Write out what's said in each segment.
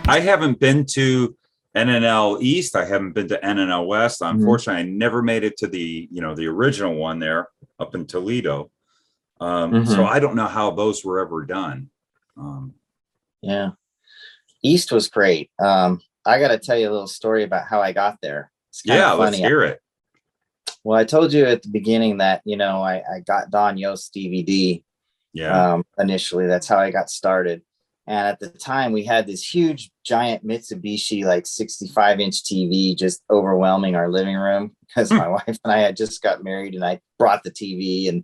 I haven't been to NNL East. I haven't been to NNL West. Unfortunately, I never made it to the original one there up in Toledo. So I don't know how those were ever done. Yeah. East was great. I got to tell you a little story about how I got there. It's kind of funny. Let's hear it. Well, I told you at the beginning that, I got Don Yost DVD. Yeah. Initially, that's how I got started. And at the time we had this huge giant Mitsubishi, like 65-inch TV, just overwhelming our living room because my wife and I had just got married and I brought the TV. And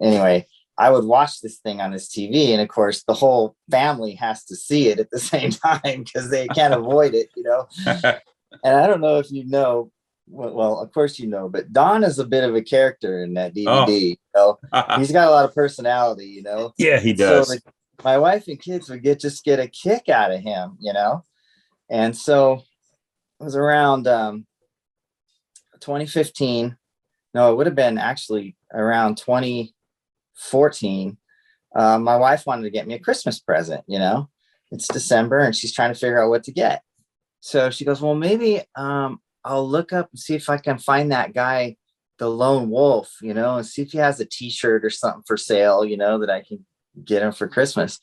anyway, I would watch this thing on this TV. And of course, the whole family has to see it at the same time because they can't avoid it, And I don't know if you know, well, of course, but Don is a bit of a character in that DVD. He's got a lot of personality, Yeah, he does. So my wife and kids would just get a kick out of him, And so it was around 2015. No, it would have been actually around 2014. My wife wanted to get me a Christmas present, It's December and she's trying to figure out what to get. So she goes, well, maybe I'll look up and see if I can find that guy, the Lone Wolf, and see if he has a t-shirt or something for sale, that I can get him for Christmas.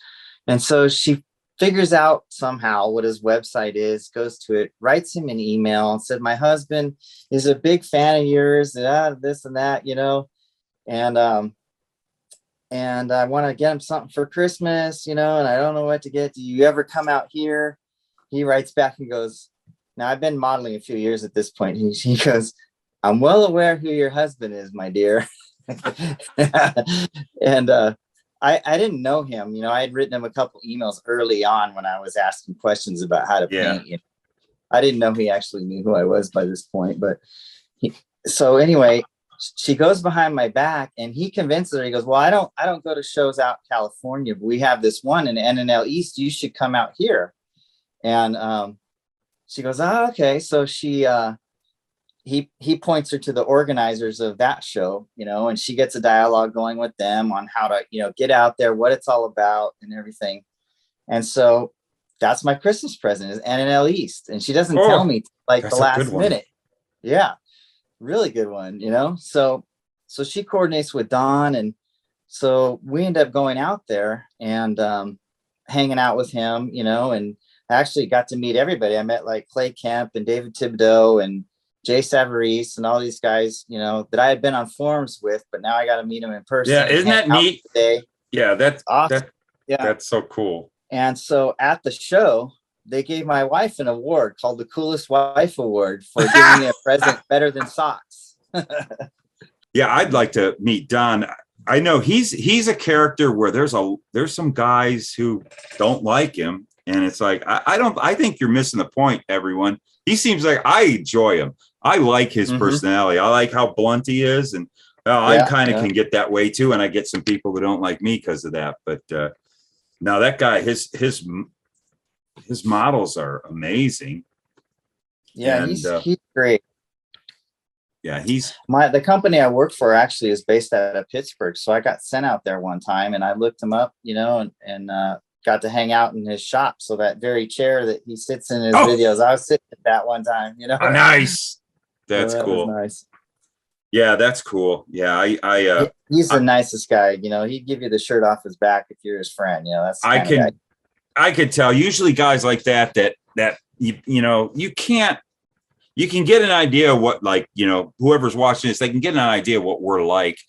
And so she figures out somehow what his website is, goes to it, writes him an email and said, my husband is a big fan of yours, this and that, and I want to get him something for Christmas, and I don't know what to get. Do you ever come out here? He writes back and goes, now I've been modeling a few years at this point. He goes, I'm well aware who your husband is, my dear. And I didn't know him. I had written him a couple emails early on when I was asking questions about how to paint. I didn't know he actually knew who I was by this point. But so anyway, she goes behind my back and he convinces her. He goes, well, I don't go to shows out in California, but we have this one in NNL East. You should come out here. And she goes, oh, okay. So he points her to the organizers of that show, and she gets a dialogue going with them on how to, get out there, what it's all about and everything. And so that's my Christmas present is NNL East. And she doesn't tell me like the last minute. Yeah. Really good one, So she coordinates with Don. And so we end up going out there and hanging out with him, and I actually got to meet everybody. I met like Clay Kemp and David Thibodeau and Jay Savarese and all these guys, that I had been on forums with, but now I got to meet them in person. Yeah, isn't that neat? Today. Yeah, that's awesome. Yeah, that's so cool. And so at the show, they gave my wife an award called the Coolest Wife Award for giving me a present better than socks. Yeah, I'd like to meet Don. I know he's a character where there's some guys who don't like him, and it's like I think you're missing the point, everyone. He seems like I enjoy him. I like his personality. I like how blunt he is, and I kind of can get that way too. And I get some people who don't like me because of that. But now that guy, his models are amazing. Yeah, and, he's great. Yeah, the company I work for actually is based out of Pittsburgh. So I got sent out there one time and I looked him up, and got to hang out in his shop. So that very chair that he sits in his videos, I was sitting at that one time, Nice. That's so that cool. Nice. Yeah, that's cool. Yeah, he's the nicest guy. He'd give you the shirt off his back if you're his friend. That's I could tell. Usually, guys like that you can get an idea of what, like, whoever's watching this, they can get an idea of what we're like.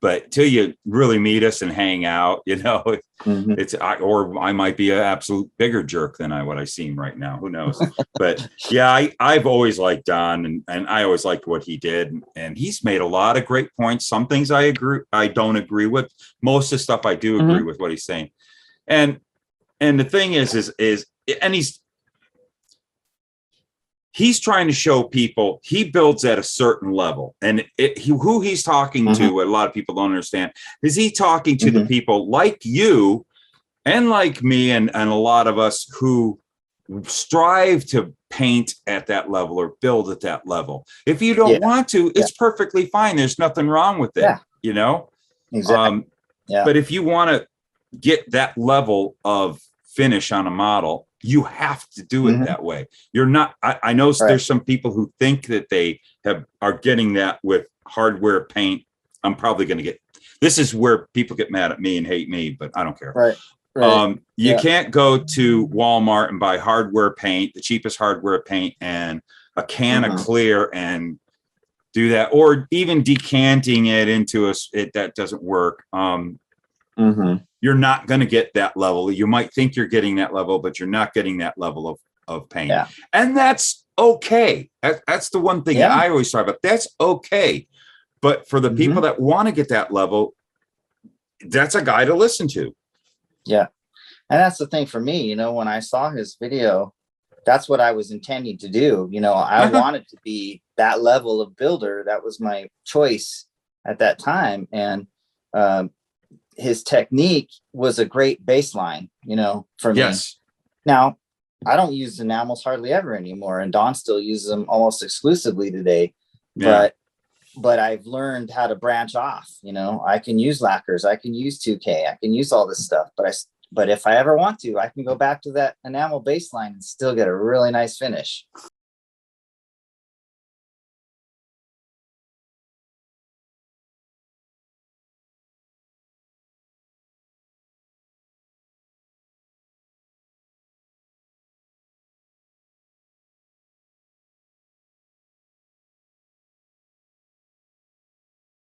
But till you really meet us and hang out, or I might be an absolute bigger jerk than what I seem right now. Who knows? But yeah, I've always liked Don, and I always liked what he did, and he's made a lot of great points. Some things I don't agree with. Most of the stuff I do agree with what he's saying, and the thing is and he's trying to show people he builds at a certain level, and who he's talking to, what a lot of people don't understand, is he talking to the people like you and like me and a lot of us who strive to paint at that level or build at that level. If you don't want to, it's perfectly fine. There's nothing wrong with it, Exactly. But if you want to get that level of finish on a model, you have to do it that way. You're not, I know there's some people who think that they are getting that with hardware paint. I'm probably going to get, this is where people get mad at me and hate me, but I don't care. You can't go to Walmart and buy hardware paint, the cheapest hardware paint, and a can of clear and do that, or even decanting it into that doesn't work. You're not going to get that level. You might think you're getting that level, but you're not getting that level of paint. And that's okay. That's the one thing I always talk about. That's okay. But for the people that want to get that level, that's a guy to listen to. Yeah. And that's the thing for me, you know, when I saw his video, that's what I was intending to do. You know, I wanted to be that level of builder. That was my choice at that time. And his technique was a great baseline, you know, for me. Now, I don't use enamels hardly ever anymore, and Don still uses them almost exclusively today. But I've learned how to branch off. You know, I can use lacquers, I can use 2K, I can use all this stuff. But if I ever want to, I can go back to that enamel baseline and still get a really nice finish.